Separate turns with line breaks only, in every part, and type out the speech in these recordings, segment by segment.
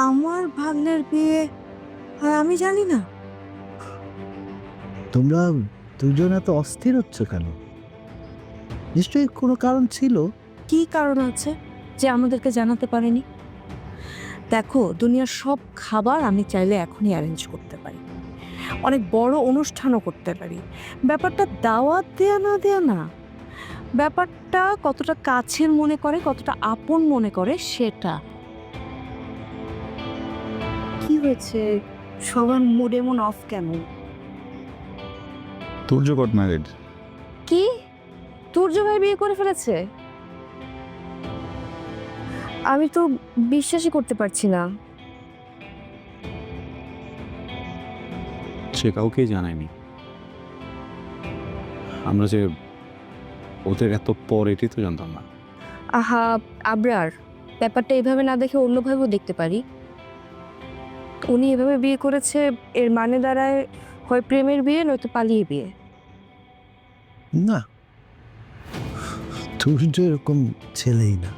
আমার ভাগ্নের বিয়ে আর আমি জানি না?
তোমরা দুজন এত অস্থির হচ্ছ কেন? নিশ্চয়ই কোনো কারণ ছিল।
কি কারণ আছে যে আমাদেরকে জানাতে পারেনি? দেখো, দুনিয়ার সব খাবার আমি চাইলে এখনই অ্যারেঞ্জ করতে পারি, অনেক বড় অনুষ্ঠানও করতে পারি। ব্যাপারটা দাওয়াত দেয়া না দেয়া না, ব্যাপারটা কতটা কাছের মনে করে, কতটা আপন মনে করে সেটা। কি হয়েছে? সবার মুড এমন অফ কেন?
Turya got married.
কি? তুর্য ভাই বিয়ে করে ফেলেছে? আমি তো বিশ্বাসই করতে পারছি না।
সে কাউকেই জানায়নি। আমরা যে ওদের এত পর এটি তো জানতাম না।
আহা আবরার, ব্যাপারটা এভাবে না দেখে অন্যভাবেও দেখতে পারি। উনি এভাবে বিয়ে করেছে, এর মানে দাঁড়ায় হয় প্রেমের বিয়ে নয়তো পালিয়ে বিয়ে।
না, সূর্য এরকম ছেলেই না,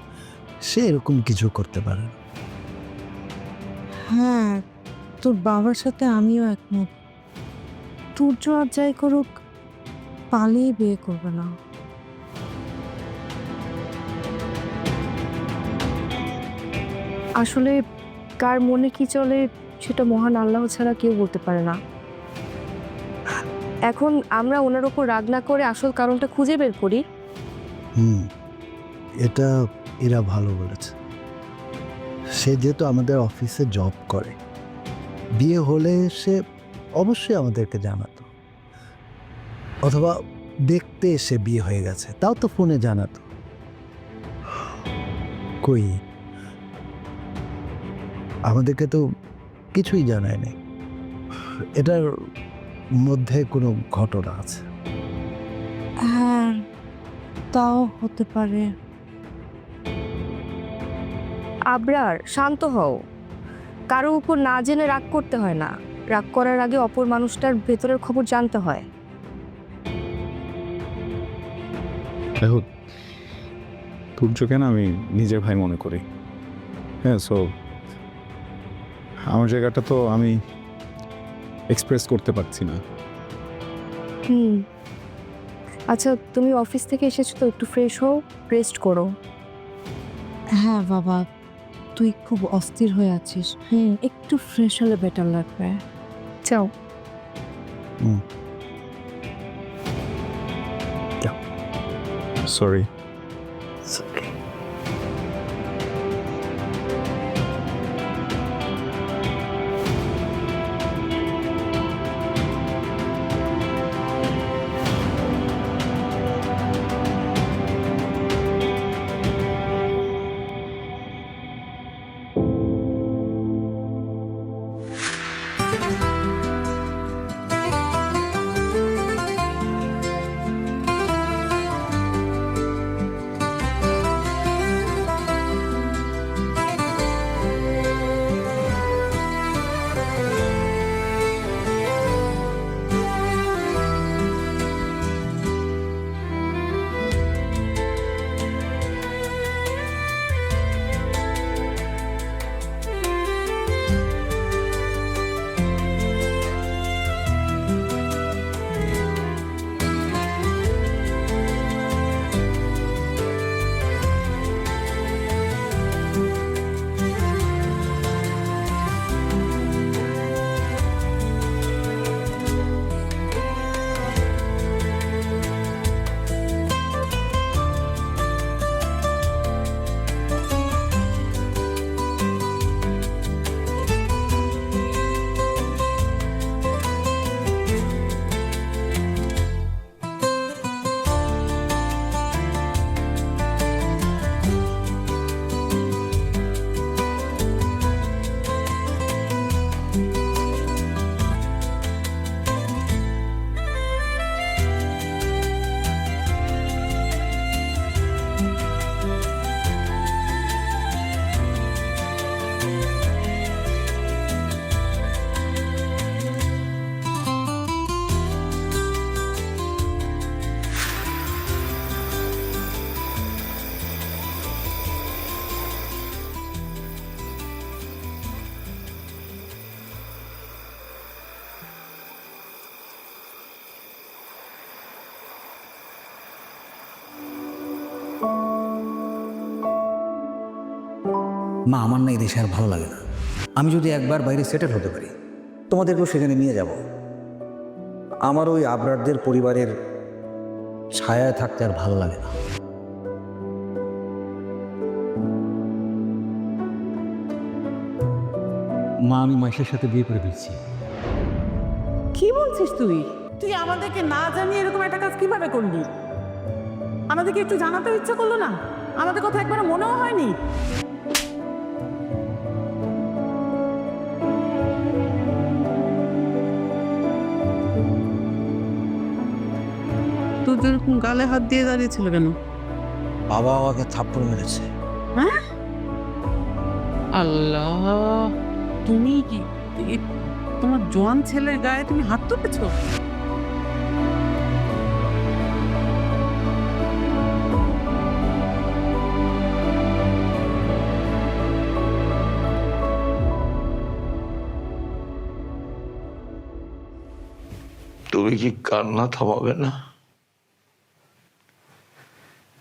সে এরকম কিছু করতে পারে না।
হ্যাঁ, তোর বাবার সাথে আমিও একমত। তুর্য আর যাই করুক, পালিয়ে বিয়ে করবে না। আসলে কার মনে কি চলে সেটা মহান আল্লাহ ছাড়া কেউ বলতে পারে না। এখন আমরা ওনার ওপর রাগ না করে আসল কারণটা খুঁজে বের করি।
হুম, এটা এরা ভালো বলেছে। সে যেহেতু আমাদের অফিসে জব করে, বিয়ে হলে সে অবশ্যই আমাদেরকে জানাতো, অথবা দেখতে এসে বিয়ে হয়ে গেছে তাও তো ফোনে জানাতো। কই, আমাদেরকে তো কিছুই জানায় নাই। এটার মধ্যে কোনো ঘটনা আছে।
হ্যাঁ, তাও হতে পারে। আবরার, শান্ত হও। কারো উপর না জেনে রাগ করতে হয় না। রাগ করার আগে অপর মানুষটার ভেতরের খবর জানতে হয়।
দেখো, তুর্যকে না আমি নিজের ভাই মনে করি। হ্যাঁ, সো আমার জায়গাটা তো আমি এক্সপ্রেস করতে পারছি না।
হুম, আচ্ছা তুমি অফিস থেকে এসেছো তো, একটু ফ্রেশ হও, রেস্ট করো। হ্যাঁ বাবা, তুই খুব অস্থির হয়ে আছিস। একটু ফ্রেশ হলে বেটার লাগবে। যাও।
সরি।
মা, আমার না এই দেশে আর ভালো লাগে না। আমি যদি একবার বাইরে সেটেল হতে পারি, তোমাদেরকেও সেখানে নিয়ে যাব। আমার ওই আবরারদের পরিবারের ছায়ায় থাকতে আর ভালো লাগে না। মা, আমি মাইশের সাথে বিয়ে করে ফেলছি।
কি বলছিস তুই? তুই আমাদেরকে না জানিয়ে এরকম একটা কাজ কিভাবে করলি? আমাদেরকে একটু জানাতে ইচ্ছা করলো না? আমাদের কথা একবার মনেও হয়নি? তোর যেরকম গালে হাত দিয়ে দাঁড়িয়েছিল কেন?
বাবা আমাকে থাপ্পড় মেরেছে।
হ্যাঁ? আল্লাহ, তুমি কি তোমার জোয়ান ছেলের গায়ে তুমি হাত তুলেছ?
তুমি কি কান্না থামাবে না?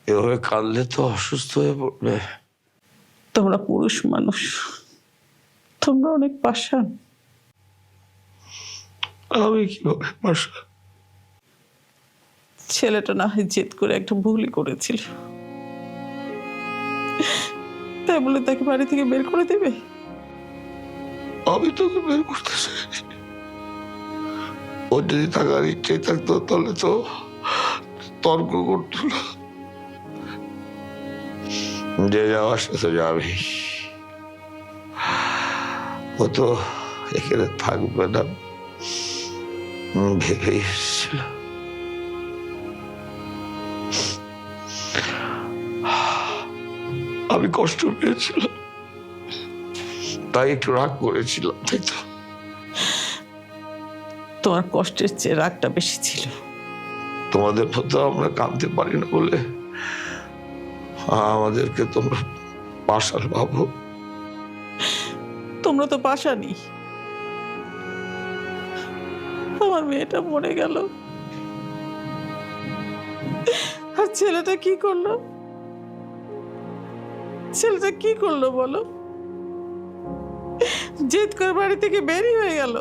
এভাবে কাঁদলে তো অসুস্থ হয়ে পড়বে।
তোমরা পুরুষ মানুষ, তোমরা অনেক পাষাণ।
আমি কিভাবে পাশা?
ছেলেটা না হয় জেদ করে একটা ভুলই করেছিল, তাই বলে তাকে বাড়ি থেকে বের করে দেবে?
আমি তোকে বের করতে চাইনি। ওর যদি থাকার ইচ্ছে থাকতো তাহলে তো তর্ক করতো না। যে যাওয়ার সাথে যাবে, ও তো এখানে থাকবে না ভেবে এসেছিল। আমি কষ্ট পেয়েছিলাম, তাই একটু রাগ করেছিলাম, তাই তো?
তোমার কষ্টের চেয়ে রাগটা বেশি ছিল।
তোমাদের মতো আমরা কাঁদতে পারি না বলে আমাদেরকে তোমরা পাষাণ ভাবো।
তোমরা তো পাষাণই। আমার মেয়েটা মরে গেল, আর ছেলেটা কি করলো? ছেলেটা কি করলো বলো? জেদ করে বাড়ি থেকে বেরিয়ে হয়ে গেল।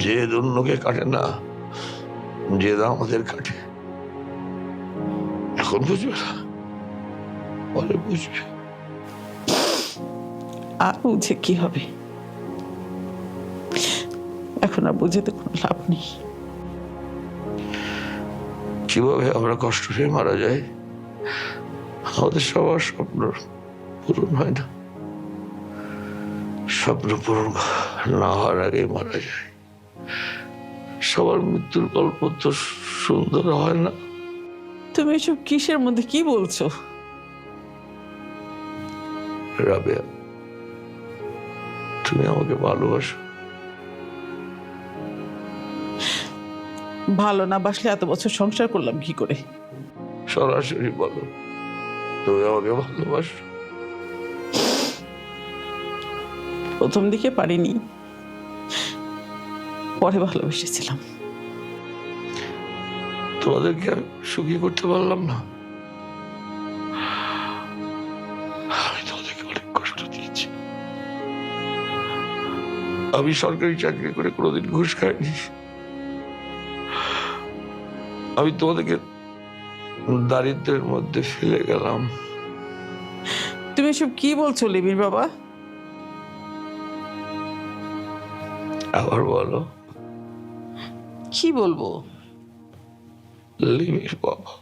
জেদ অন্যকে কাটে না, জেদ আমাদের কাটে। এখন বুঝবে না, পরে বুঝবে।
আর বুঝে কি হবে? এখন আর বুঝে তো কোনো লাভ নেই।
কিভাবে আমরা কষ্ট পেয়ে মারা যাই? আমাদের সবার স্বপ্ন পূরণ হয় না। স্বপ্ন পূরণ না হওয়ার আগেই মারা যায়। সবার মৃত্যুর গল্প তো সুন্দর হয় না।
তুমি এসব কিসের মধ্যে কি বলছো?
রাবেয়া, তুমি আমাকে ভালোবাসো?
ভালো না বাসলে এত বছর সংসার করলাম কি করে?
সরাসরি বলো, তুমি আমাকে ভালোবাসো?
প্রথম দিকে পারিনি, পরে ভালোবেসেছিলাম।
তোমাদেরকে আমি সুখী করতে পারলাম না। আমি তোমাদেরকে অনেক কষ্ট দিয়েছি। আমি সরকারি চাকরি করে কোনোদিন ঘুষ খাইনি। আমি তোমাদেরকে দারিদ্রের মধ্যে ফেলে গেলাম।
তুমি এসব কি বলছো লিমির বাবা?
আবার বলো।
কি বলবো?
লিমির বাবা,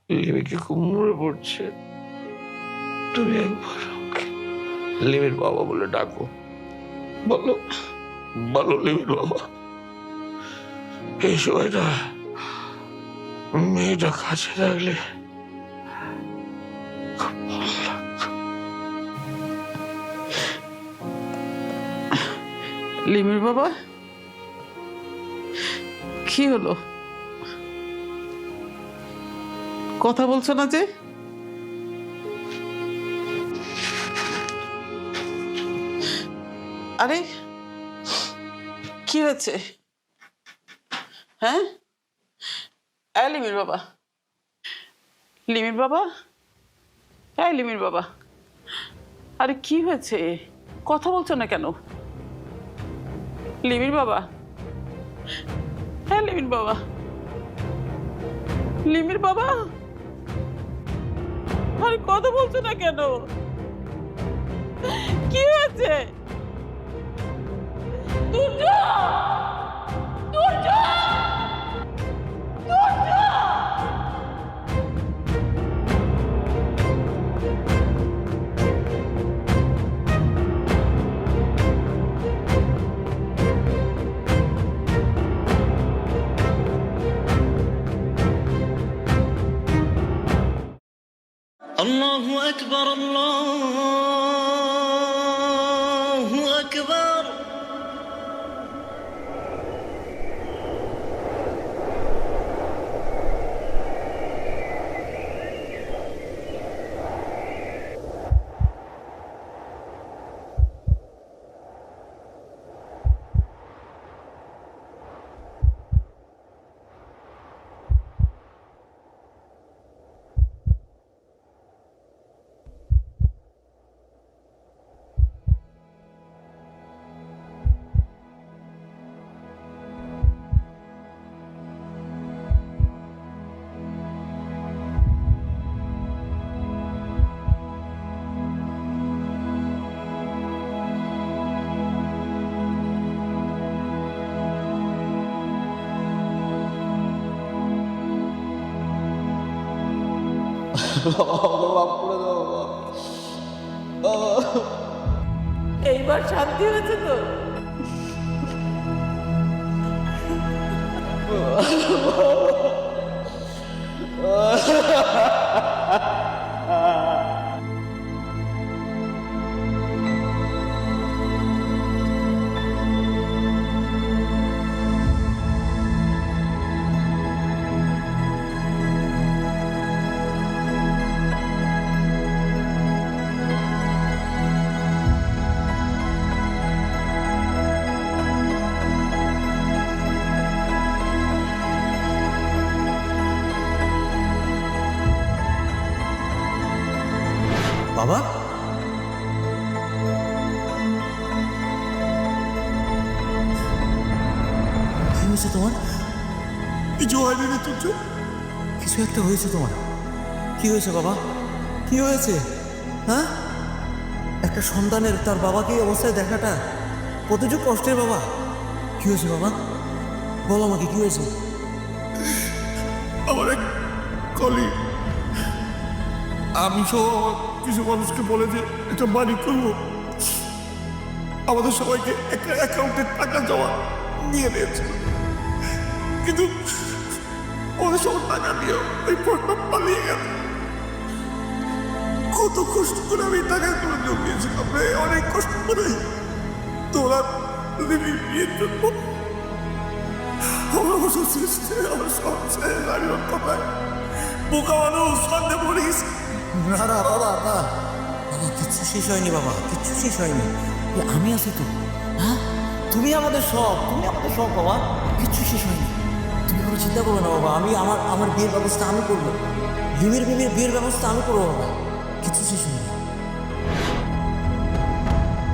লিমিকে খুব মনে পড়ছে। তুমি একবার ওকে লিমির বাবা বলে ডাকো। বলো, বলো লিমির বাবা। এই সময়টা মেয়েটা কাছে থাকলে খুব ভালো লাগতো।
লিমির বাবা, কি হলো? কথা বলছো না যে? আরে কি হয়েছে? হ্যাঁ, লিমির বাবা, লিমির বাবা, হ্যাঁ লিমির বাবা, আরে কি হয়েছে, কথা বলছো না কেন? লিমির বাবা, হ্যাঁ লিমির বাবা, লিমির বাবা, আরে কথা বলছো না কেন? কি হয়েছে? দুর্য, দুর্য, দুর্য!
الله أكبر الله أكبر.
এইবার শান্তি হয়েছে তো?
বাবা, কি হয়েছে তোমার?
কিছু হয়নি রে তুর্য।
কিছু একটা হয়েছে তোমার। কি হয়েছে বাবা? কি হয়েছে? হ্যাঁ, একটা সন্তানের তার বাবাকে এই অবস্থায় দেখাটা কতটুকু কষ্টের বাবা। কি হয়েছে বাবা? বলো আমাকে, কি হয়েছে?
আমার এক কলিগ আমি সহ কিছু মানুষকে বলে যে এটা বাড়ি করবো, আমাদের সবাইকে একটা অ্যাকাউন্টে টাকা জমা নিয়ে নিয়েছে, কিন্তু ওদের সব টাকা দিয়েও ওই পড়টা পালিয়ে গেল। কত কষ্ট করে আমি টাকাগুলো জমিয়েছিলাম রে, অনেক কষ্ট করে। তোরা লিমির বিয়ের জন্য আমার বছর সৃষ্টি, আমার সব ছেড়ে দাঁড়িয়ে কথায় বোকা মানুষ সন্দেহ পড়িস।
না না বাবা, বাবা কিচ্ছু শেষ হয়নি বাবা, কিচ্ছু শেষ হয়নি। আমি আছি তো, হ্যাঁ? তুমি আমাদের সব, তুমি আমাদের সব বাবা, কিচ্ছু শেষ হয়নি। তুমি কোনো চিন্তা করো না বাবা, আমি আমার বিয়ের ব্যবস্থা আমি করবো। লিমির বিয়ের ব্যবস্থা আমি করবো বাবা, কিচ্ছু শেষ হয়নি।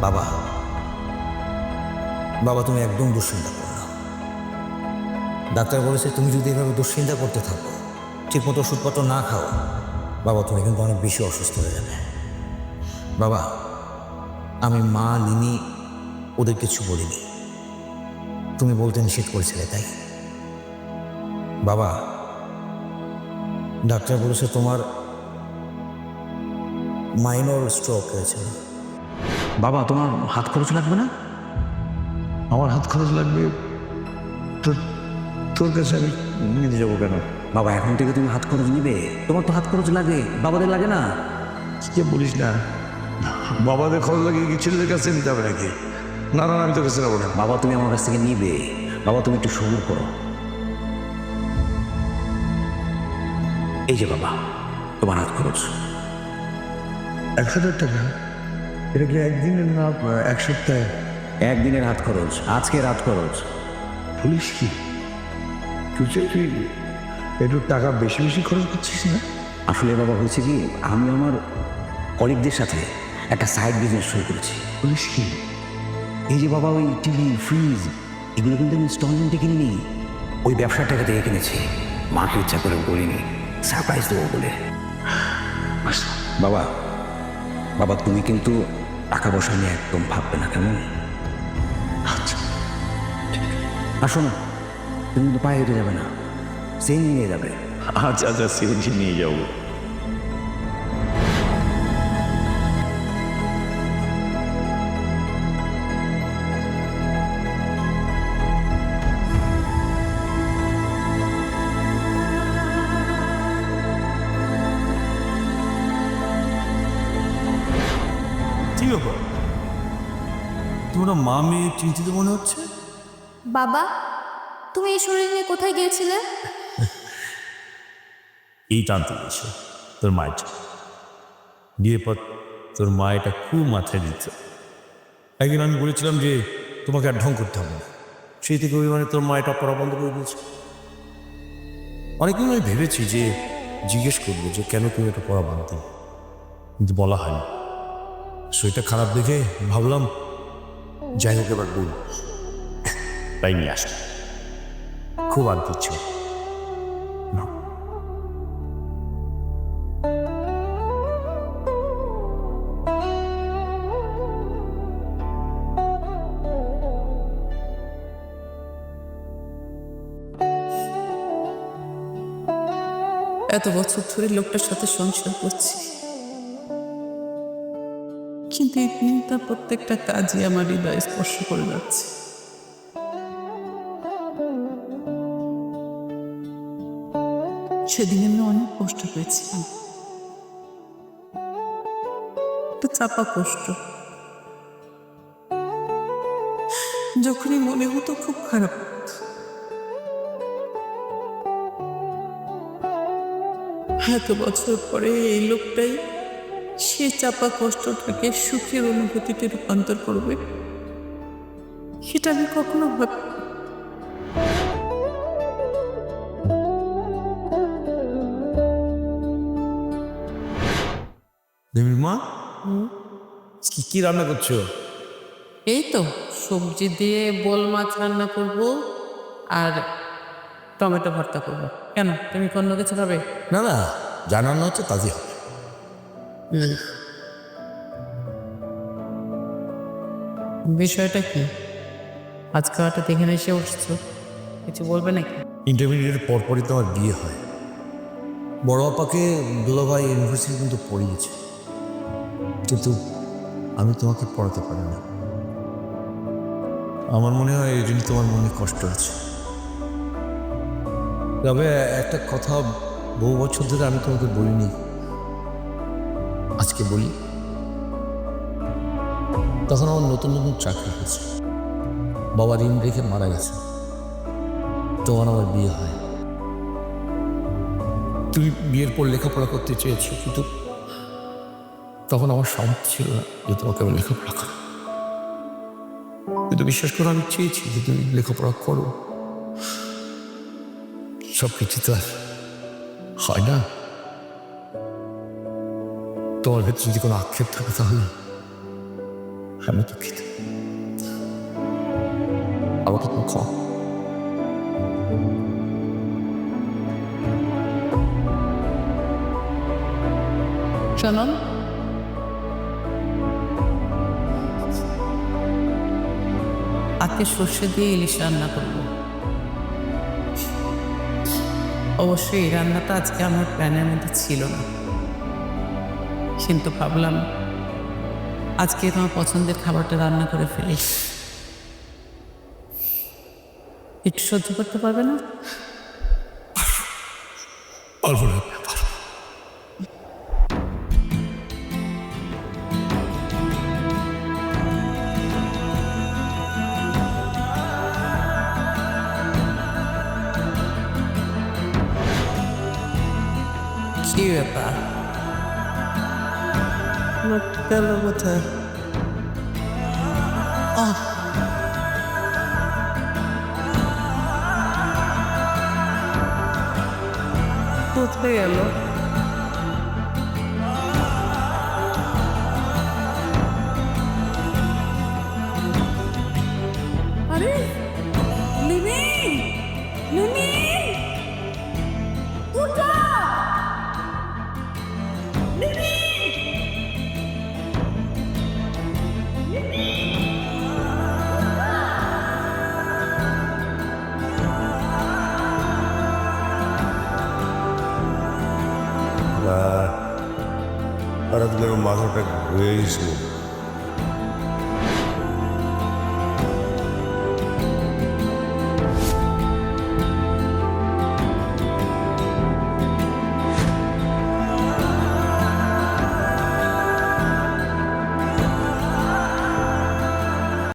বাবা, বাবা তুমি একদম দুশ্চিন্তা করো না। ডাক্তার বলেছে তুমি যদি এভাবে দুশ্চিন্তা করতে থাকো, ঠিকমতো ওষুধপত্র না খাও, বাবা তুমি কিন্তু অনেক বেশি অসুস্থ হয়ে যাবে। বাবা, আমি মা লিনি ওদের কিছু বলিনি, তুমি বলতে নিষেধ করেছিলে তাই। বাবা, ডাক্তার বলেছে তোমার মাইনর স্ট্রোক হয়েছিল। বাবা, তোমার হাত খরচ লাগবে না?
আমার হাত খরচ লাগবে তো তোর কাছে আমি নিতে যাবো কেন?
বাবা, এখন থেকে তুমি হাত খরচ নিবে? তোমার তো হাত খরচ লাগে, বাবাদের লাগে না?
কে বলিস না, বাবাদের খরচ লাগে কি ছেলেদের কাছে নিতে হবে নাকি? না না, আমি তোর কাছে যাবো না।
বাবা তুমি আমার কাছ থেকে নিবে। বাবা তুমি একটু সবুর করো। এই যে বাবা, তোমার হাত খরচ।
1,000 টাকা? এটা কি একদিনের না এক সপ্তাহে?
একদিনের হাত খরচ, আজকের হাত খরচ।
পুলিশ কি তুই একটু টাকা বেশি বেশি খরচ করছিস না?
আসলে বাবা হয়েছে কি, আমি আমার কলিগদের সাথে একটা সাইড বিজনেস শুরু করেছি। বলিস কি? এই যে বাবা ওই টিভি, ফ্রিজ, এগুলো কিন্তু আমি ইনস্টলমেন্টে কিনিনি, ওই ব্যবসার টাকা থেকে কিনেছি। মাকে ইচ্ছা করে বলিনি, সারপ্রাইজ দেবো বলে। বাবা, বাবা তুমি কিন্তু টাকা পয়সা নিয়ে একদম ভাববে না, কেমন? আচ্ছা, আসো না, তুমি কিন্তু পায়ে হেঁটে যাবে না, সেই নিয়ে যাবে।
আচ্ছা আচ্ছা, সিএনজি নিয়ে যাবো।
কি ব্যাপার, তোমরা মা মেয়ে চিন্তিত মনে হচ্ছে?
বাবা, তুমি এই শরীর নিয়ে কোথায় গিয়েছিলে?
এই টানতে গেছে তোর মায়ের জন্য। বিয়ের পর তোর মা এটা খুব মাথায় দিত। একদিন আমি বলেছিলাম যে তোমাকে আর ঢং করতে হবে না, সেই থেকে ওই তোর মা এটা পড়া বন্ধ করে দিয়েছে। অনেকদিন আমি ভেবেছি যে জিজ্ঞেস করবো যে কেন তুমি এটা পড়া বাদ দিলে, কিন্তু বলা হয়নি। শরীরটা খারাপ দেখে ভাবলাম যাই হোক এবার বল, তাই নিয়ে আসলাম। খুব আর দিচ্ছ না।
এত বছর ধরে লোকটার সাথে সংসার করছি, কিন্তু এই দিনটা প্রত্যেকটা কাজই আমার হৃদয় স্পর্শ করে যাচ্ছে। সেদিন আমি অনেক কষ্ট পেয়েছিলাম, একটা চাপা কষ্ট। যখনই মনে হতো খুব খারাপ হতো। এত বছর পরে এই লোকটাই সে চাপা কষ্টটাকে সুখের অনুভূতিতে রূপান্তর করবে, সেটা আমি কখনো ভাব।
মা কি রান্না করছো?
এই তো সবজি দিয়ে বোল মাছ রান্না করব আর টমেটো ভর্তা করব। কেন, তুমি অন্য কিছু খাবে?
না না, যা রান্না হচ্ছে তাজই হবে।
বিষয়টা কি? আজকে হঠাৎ এখানে এসে উঠছো, কিছু বলবে নাকি?
ইন্টারমিডিয়েটের পরপরই তো আমার বিয়ে হয়। বড় আপাকে দুলাভাই ইউনিভার্সিটি কিন্তু পড়িয়েছে, কিন্তু আমি তোমাকে পড়াতে পারি না। আমার মনে হয় এই জন্য তোমার মনে কষ্ট আছে। তবে একটা কথা বহু বছর ধরে আমি তোমাকে বলিনি, আজকে বলি। তখন আমার নতুন নতুন চাকরি হয়েছে, বাবা ঋণ রেখে মারা গেছে, তখন আমার বিয়ে হয়। তুমি বিয়ের পর লেখাপড়া করতে চেয়েছো, কিন্তু তখন আমার সামর্থ্য ছিল না যে তোমাকে আমি লেখাপড়া করো। কিন্তু বিশ্বাস করো, আমি চেয়েছি যে তুমি লেখাপড়া করো। সব কিছু তো আর হয় না। তোমার ভেতরে যদি কোনো আক্ষেপ থাকে তাহলে আমি দুঃখিত, আমাকে তুমি ক্ষমা।
শোনো, আজকে সর্ষে দিয়ে ইলিশ রান্না করবো। অবশ্যই এই রান্নাটা আজকে আমার প্ল্যানের মধ্যে ছিল না, কিন্তু ভাবলাম আজকে তোমার পছন্দের খাবারটা রান্না করে ফেলি। একটু সহ্য করতে পারবে না?
পারবো না,
কি ব্যাপার? গেল কোথায়? কোথায় গেল?
হঠাৎ করে মাথাটা ঘুরে গেছিল